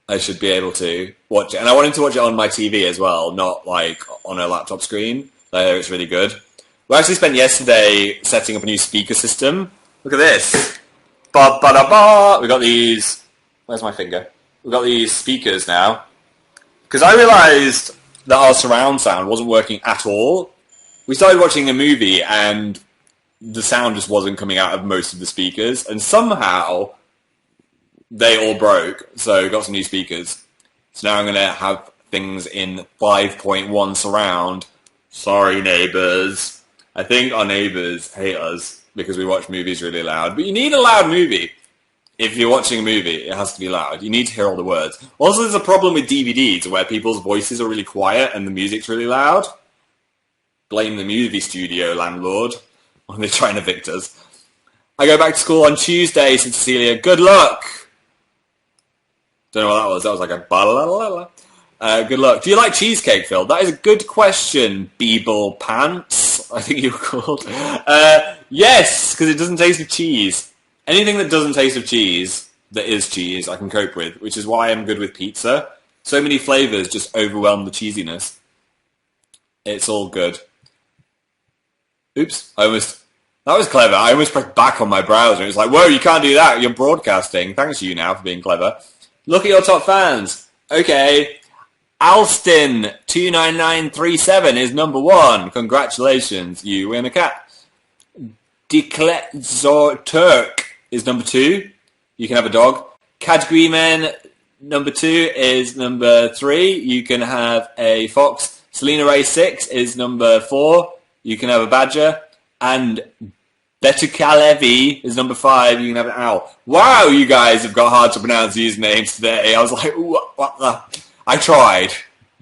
I should be able to watch it. And I wanted to watch it on my TV as well, not on a laptop screen. I hear it's really good. We actually spent yesterday setting up a new speaker system. Look at this. Ba-ba-da-ba! We got these... Where's my finger? We've got these speakers now. Because I realised that our surround sound wasn't working at all. We started watching a movie and the sound just wasn't coming out of most of the speakers, and somehow they all broke, so got some new speakers. So now I'm going to have things in 5.1 surround. Sorry, neighbours. I think our neighbours hate us because we watch movies really loud. But you need a loud movie. If you're watching a movie, it has to be loud. You need to hear all the words. Also, there's a problem with DVDs where people's voices are really quiet and the music's really loud. Blame the movie studio landlord when they try and evict us. I go back to school on Tuesday, said Cecilia. Good luck. Don't know what that was. That was like a ba-la-la-la. Good luck. Do you like cheesecake, Phil? That is a good question, Beeble Pants, I think you were called. Yes, because it doesn't taste of cheese. Anything that doesn't taste of cheese, that is cheese, I can cope with, which is why I'm good with pizza. So many flavours just overwhelm the cheesiness. It's all good. Oops, that was clever. I almost pressed back on my browser. It was like, whoa, you can't do that. You're broadcasting. Thanks to you now for being clever. Look at your top fans. Okay. Alston29937 is number 1. Congratulations. You win a cat. Turk is number 2. You can have a dog. Kadgrimen number 2 is number 3. You can have a fox. Selena Ray 6 is number 4. You can have a badger. And Betukalevi is number 5. You can have an owl. Wow, you guys have got hard to pronounce these names today. I was like, what the? I tried.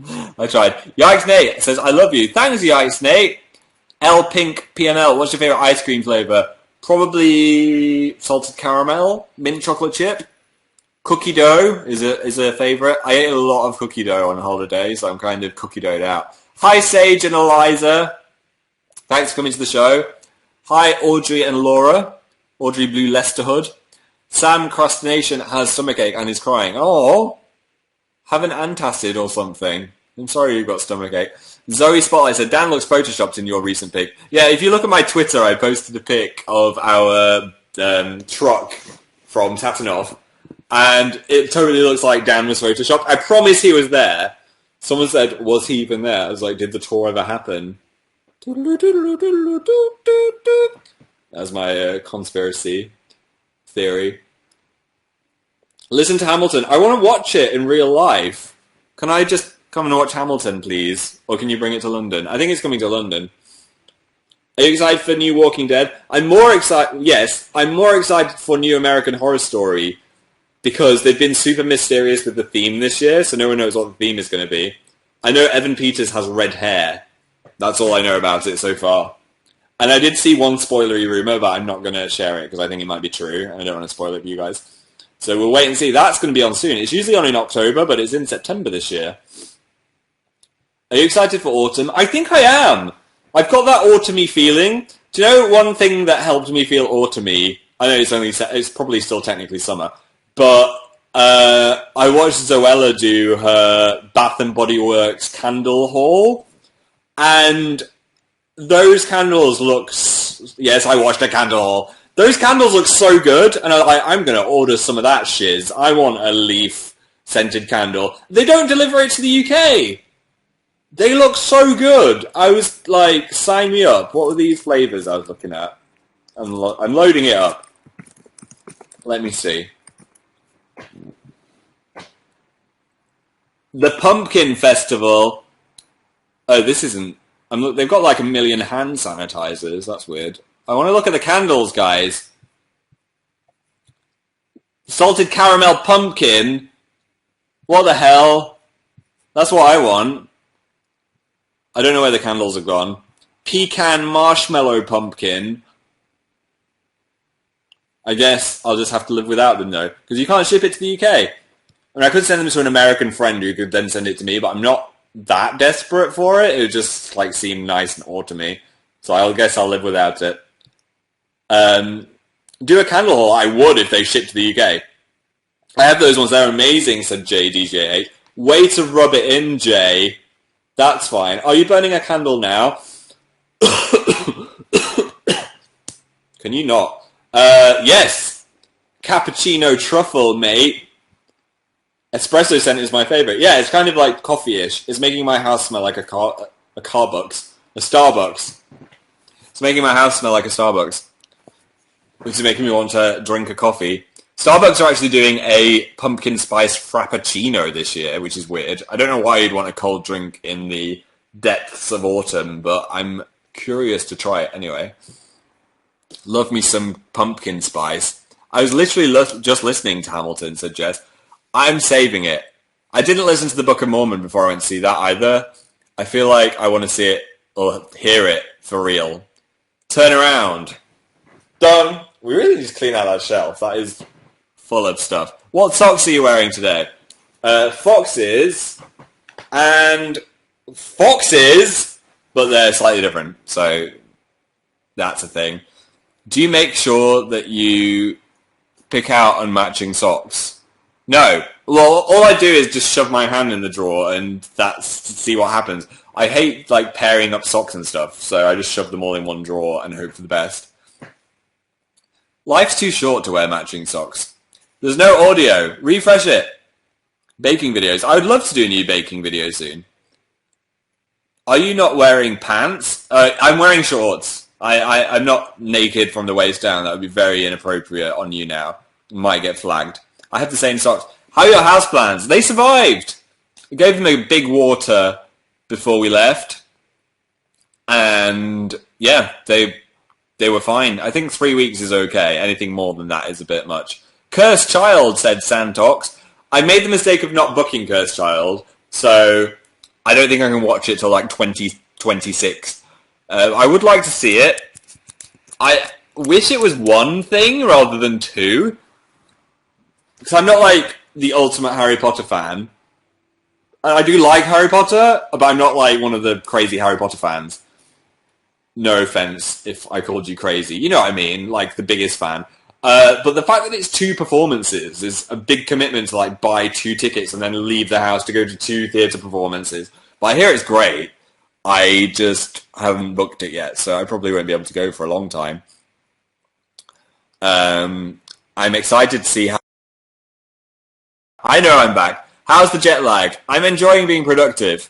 Yikes Nate says, I love you. Thanks, Yikes Nate. L Pink PML, what's your favourite ice cream flavour? Probably salted caramel, mint chocolate chip. Cookie dough is a favourite. I ate a lot of cookie dough on holiday, so I'm kind of cookie dough'd out. Hi, Sage and Eliza. Thanks for coming to the show. Hi, Audrey and Laura. Audrey Blue Lesterhood. Sam Crustination has stomachache and is crying. Oh, have an antacid or something. I'm sorry you got stomachache. Zoe Spotlight said, Dan looks photoshopped in your recent pic. Yeah, if you look at my Twitter, I posted a pic of our truck from Tatanov, and it totally looks like Dan was photoshopped. I promise he was there. Someone said, was he even there? I was like, did the tour ever happen? That's my conspiracy theory. Listen to Hamilton. I want to watch it in real life. Can I just come and watch Hamilton, please? Or can you bring it to London? I think it's coming to London. Are you excited for New Walking Dead? I'm more excited. Yes, I'm more excited for New American Horror Story because they've been super mysterious with the theme this year, so no one knows what the theme is going to be. I know Evan Peters has red hair. That's all I know about it so far. And I did see one spoilery rumour, but I'm not going to share it because I think it might be true, and I don't want to spoil it for you guys. So we'll wait and see. That's going to be on soon. It's usually on in October, but it's in September this year. Are you excited for autumn? I think I am. I've got that autumny feeling. Do you know one thing that helped me feel autumny? I know it's probably still technically summer, but I watched Zoella do her Bath and Body Works candle haul, and those candles look... Yes, I watched a candle haul. Those candles look so good, and I'm going to order some of that shiz. I want a leaf-scented candle. They don't deliver it to the UK. They look so good. I was like, sign me up. What were these flavours I was looking at? I'm loading it up. Let me see. The Pumpkin Festival. Oh, this isn't... they've got like 1 million hand sanitizers. That's weird. I want to look at the candles, guys. Salted caramel pumpkin. What the hell? That's what I want. I don't know where the candles have gone. Pecan marshmallow pumpkin. I guess I'll just have to live without them, though. Because you can't ship it to the UK. I mean, I could send them to an American friend who could then send it to me, but I'm not that desperate for it. It would just like seem nice and odd to me. So I guess I'll live without it. Do a candle haul. I would if they shipped to the UK. I have those ones. They're amazing, said JDJ8. Way to rub it in, Jay. That's fine. Are you burning a candle now? Can you not? Yes. Cappuccino truffle, mate. Espresso scent is my favourite. Yeah, it's kind of like coffee-ish. It's making my house smell like a Starbucks. It's making my house smell like a Starbucks, which is making me want to drink a coffee. Starbucks are actually doing a pumpkin spice frappuccino this year, which is weird. I don't know why you'd want a cold drink in the depths of autumn, but I'm curious to try it anyway. Love me some pumpkin spice. I was literally just listening to Hamilton, said Jess. I'm saving it. I didn't listen to the Book of Mormon before I went to see that either. I feel like I want to see it or hear it for real. Turn around. Done. We really need to clean out that shelf. That is full of stuff. What socks are you wearing today? Foxes and foxes, but they're slightly different. So that's a thing. Do you make sure that you pick out unmatching socks? No. Well, all I do is just shove my hand in the drawer and see what happens. I hate like pairing up socks and stuff, so I just shove them all in one drawer and hope for the best. Life's too short to wear matching socks. There's no audio. Refresh it. Baking videos. I would love to do a new baking video soon. Are you not wearing pants? I'm wearing shorts. I'm not naked from the waist down. That would be very inappropriate on you now. Might get flagged. I have the same socks. How are your houseplants? They survived. We gave them a big water before we left. And yeah, they were fine. I think 3 weeks is okay. Anything more than that is a bit much. Cursed Child, said Santox. I made the mistake of not booking Cursed Child, so I don't think I can watch it till like 2026. I would like to see it. I wish it was one thing rather than two. Because I'm not like the ultimate Harry Potter fan. I do like Harry Potter, but I'm not like one of the crazy Harry Potter fans. No offense if I called you crazy. You know what I mean? Like the biggest fan. But the fact that it's 2 performances is a big commitment to like buy 2 tickets and then leave the house to go to 2 theatre performances. But I hear it's great. I just haven't booked it yet, so I probably won't be able to go for a long time. I'm excited to see how... I know I'm back. How's the jet lag? I'm enjoying being productive.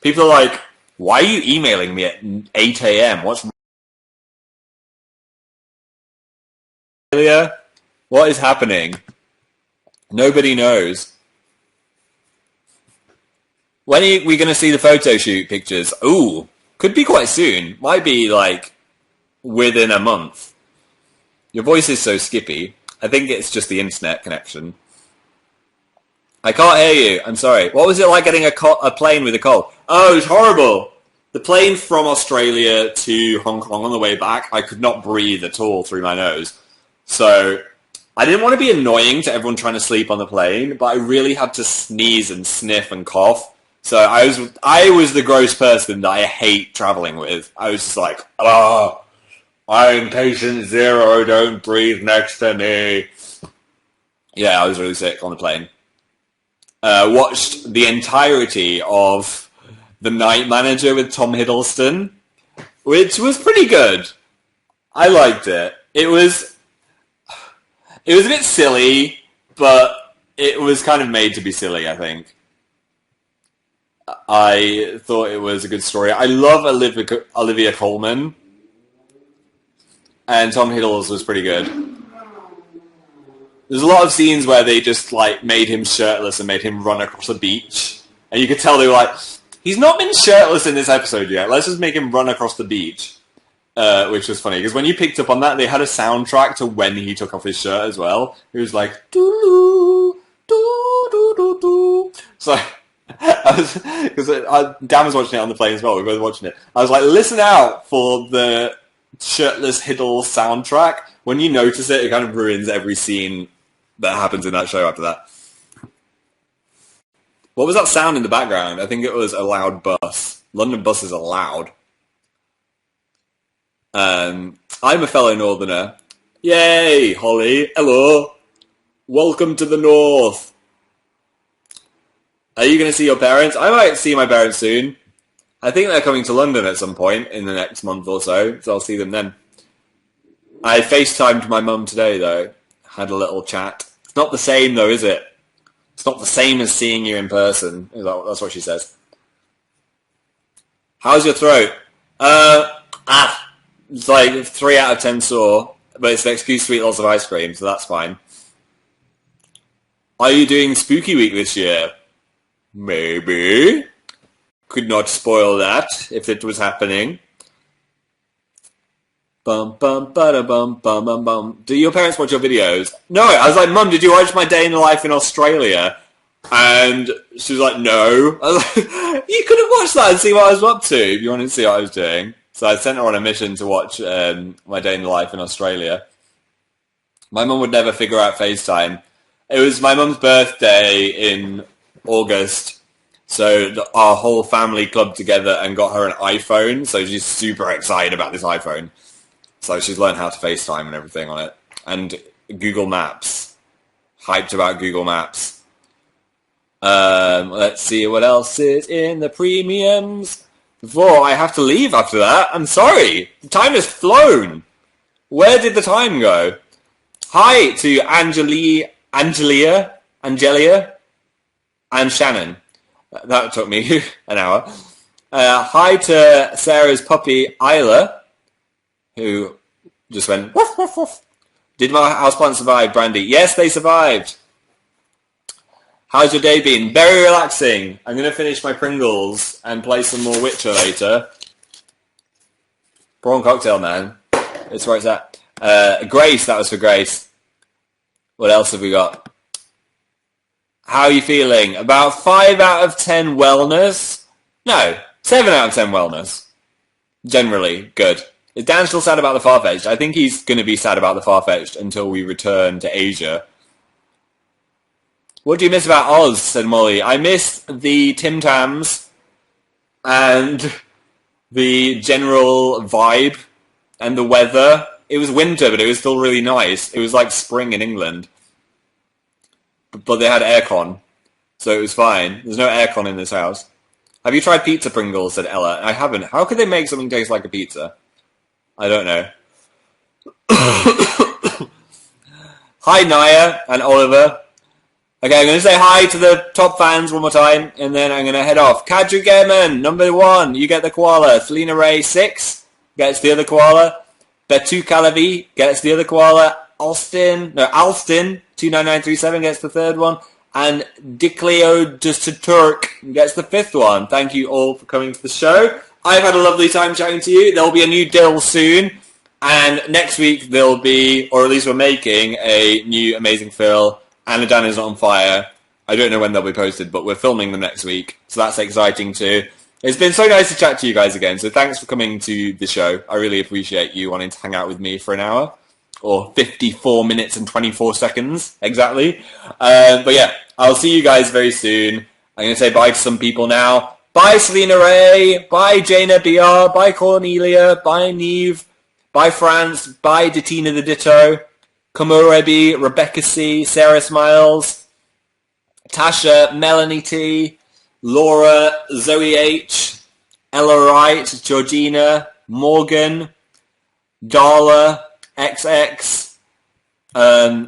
People are like, why are you emailing me at 8 a.m.? What's wrong? What is happening? Nobody knows. When are we going to see the photo shoot pictures? Ooh, could be quite soon. Might be like within a month. Your voice is so skippy. I think it's just the internet connection. I can't hear you. I'm sorry. What was it like getting a plane with a cold? Oh, it was horrible. The plane from Australia to Hong Kong on the way back, I could not breathe at all through my nose. So I didn't want to be annoying to everyone trying to sleep on the plane, but I really had to sneeze and sniff and cough. So I was the gross person that I hate traveling with. I was just like, oh, I'm patient 0, don't breathe next to me. Yeah, I was really sick on the plane. Watched the entirety of The Night Manager with Tom Hiddleston, which was pretty good. I liked it. It was a bit silly, but it was kind of made to be silly, I think. I thought it was a good story. I love Olivia Colman, and Tom Hiddleston was pretty good. There's a lot of scenes where they just like made him shirtless and made him run across a beach, and you could tell they were like, he's not been shirtless in this episode yet, let's just make him run across the beach. Which was funny, because when you picked up on that, they had a soundtrack to when he took off his shirt as well. It was like, doo doo doo doo doo. So, Dan was watching it on the plane as well, we were both watching it. I was like, listen out for the shirtless Hiddle soundtrack. When you notice it, it kind of ruins every scene that happens in that show after that. What was that sound in the background? I think it was a loud bus. London buses are loud. I'm a fellow northerner. Yay, Holly. Hello. Welcome to the north. Are you going to see your parents? I might see my parents soon. I think they're coming to London at some point in the next month or so I'll see them then. I FaceTimed my mum today, though. Had a little chat. It's not the same, though, is it? It's not the same as seeing you in person. That's what she says. How's your throat? It's like 3 out of 10 sore, but it's an excuse to eat lots of ice cream, so that's fine. Are you doing Spooky Week this year? Maybe. Could not spoil that if it was happening. Bum bum bada bum bum bum bum. Do your parents watch your videos? No, I was like, Mum, did you watch my day in the life in Australia? And she was like, no. I was like, you could have watched that and see what I was up to if you wanted to see what I was doing. So I sent her on a mission to watch my day in the life in Australia. My mum would never figure out FaceTime. It was my mum's birthday in August, so our whole family clubbed together and got her an iPhone, so she's super excited about this iPhone. So she's learned how to FaceTime and everything on it. And Google Maps. Hyped about Google Maps. Let's see what else is in the premiums. Before I have to leave after that. I'm sorry. The time has flown. Where did the time go? Hi to Angelia, and Shannon. That took me an hour. Hi to Sarah's puppy, Isla, who just went, woof, woof, woof. Did my houseplants survive, Brandy? Yes, they survived. How's your day been? Very relaxing. I'm going to finish my Pringles and play some more Witcher later. Prawn cocktail, man. It's where it's at. Grace, that was for Grace. What else have we got? How are you feeling? About 5 out of 10 wellness? No, 7 out of 10 wellness. Generally, good. Is Dan still sad about the Farfetched? I think he's going to be sad about the Farfetched until we return to Asia. What do you miss about Oz? Said Molly. I miss the Tim Tams and the general vibe and the weather. It was winter, but it was still really nice. It was like spring in England. But they had aircon, so it was fine. There's no aircon in this house. Have you tried pizza Pringles? Said Ella. I haven't. How could they make something taste like a pizza? I don't know. Hi, Naya and Oliver. Okay, I'm going to say hi to the top fans one more time, and then I'm going to head off. Kadri Gaiman, number 1, you get the koala. Selena Ray, 6, gets the other koala. Betu Calavi gets the other koala. Alston, 29937 gets the third one. And Dicleo Turk gets the 5th one. Thank you all for coming to the show. I've had a lovely time chatting to you. There'll be a new Dill soon. And next week there'll be, or at least we're making, a new Amazing Phil. Anadan is on fire. I don't know when they'll be posted, but we're filming them next week. So that's exciting too. It's been so nice to chat to you guys again. So thanks for coming to the show. I really appreciate you wanting to hang out with me for an hour. Or 54 minutes and 24 seconds, exactly. But yeah, I'll see you guys very soon. I'm going to say bye to some people now. Bye, Selena Ray. Bye, Jaina BR. Bye, Cornelia. Bye, Neve. Bye, France. Bye, Datina the Ditto. Komorebi, Rebecca C, Sarah Smiles, Tasha, Melanie T, Laura, Zoe H, Ella Wright, Georgina, Morgan, Darla, XX,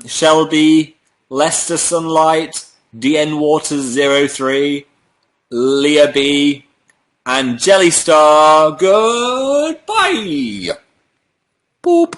Shelby, Lester Sunlight, DN Waters 03, Leah B, and Jellystar. Goodbye. Boop.